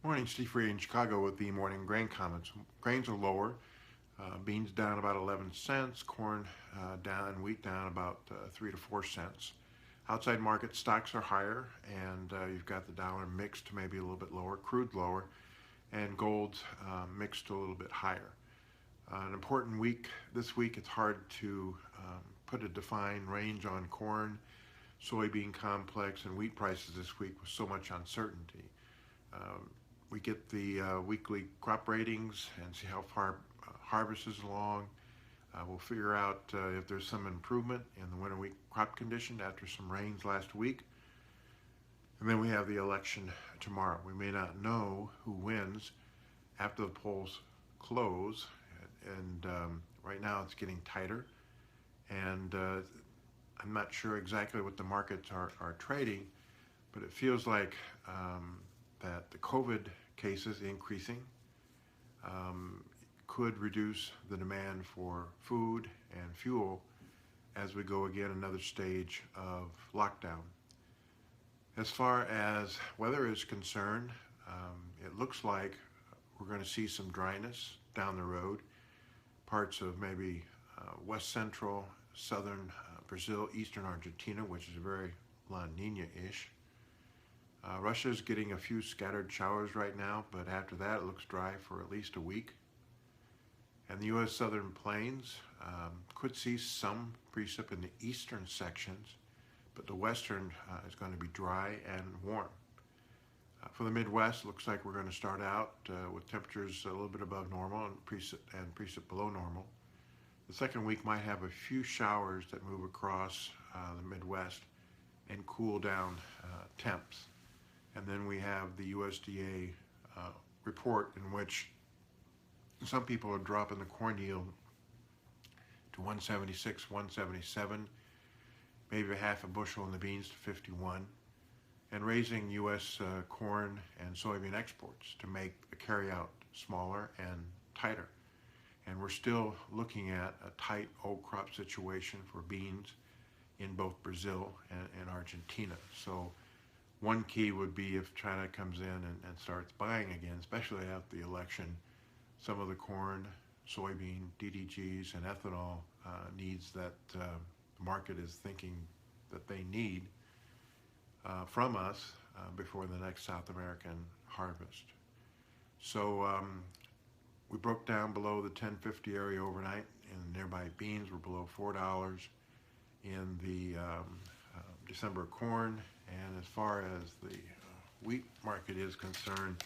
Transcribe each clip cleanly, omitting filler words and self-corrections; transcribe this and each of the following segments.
Morning, Steve Free in Chicago with the morning grain comments. Grains are lower. Beans down about 11 cents, corn down, and wheat down about 3 to 4 cents. Outside market stocks are higher, and you've got the dollar mixed maybe a little bit lower, crude lower, and gold mixed a little bit higher. An important week this week. It's hard to put a defined range on corn, soybean complex, and wheat prices this week with so much uncertainty. Um, we get the weekly crop ratings and see how far harvest is along. We'll figure out if there's some improvement in the winter wheat crop condition after some rains last week. And then we have the election tomorrow. We may not know who wins after the polls close. And right now it's getting tighter. And I'm not sure exactly what the markets are trading, but it feels like that the COVID cases increasing could reduce the demand for food and fuel as we go again another stage of lockdown. As far as weather is concerned, it looks like we're going to see some dryness down the road. Parts of maybe west central, southern Brazil, eastern Argentina, which is very La Nina-ish. Russia is getting a few scattered showers right now, but after that it looks dry for at least a week. And the U.S. Southern Plains could see some precip in the eastern sections, but the western is going to be dry and warm. For the Midwest, looks like we're going to start out with temperatures a little bit above normal and precip below normal. The second week might have a few showers that move across the Midwest and cool down temps. And then we have the USDA report in which some people are dropping the corn yield to 176, 177, maybe a half a bushel in the beans to 51, and raising U.S. Corn and soybean exports to make the carryout smaller and tighter. And we're still looking at a tight old crop situation for beans in both Brazil and Argentina. So one key would be if China comes in and starts buying again, especially after the election, some of the corn, soybean, DDGs, and ethanol needs that the market is thinking that they need from us before the next South American harvest. So we broke down below the 1050 area overnight, and nearby beans were below $4 in the December corn. And as far as the wheat market is concerned,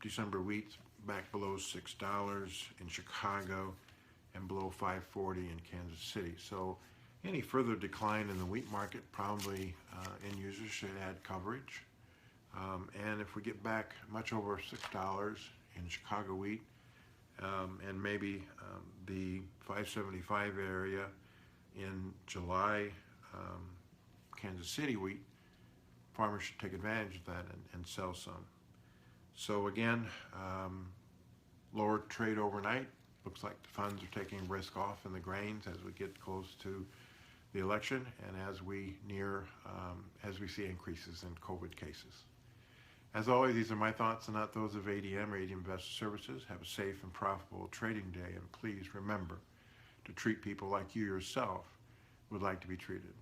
December wheat's back below $6 in Chicago and below $5.40 in Kansas City. So any further decline in the wheat market, probably end users should add coverage. And if we get back much over $6 in Chicago wheat and maybe the 575 area in July, Kansas City wheat, farmers should take advantage of that and sell some. So again, lower trade overnight. Looks like the funds are taking risk off in the grains as we get close to the election and as we see increases in COVID cases. As always, these are my thoughts and not those of ADM or ADM Investor Services. Have a safe and profitable trading day, and please remember to treat people like you yourself would like to be treated.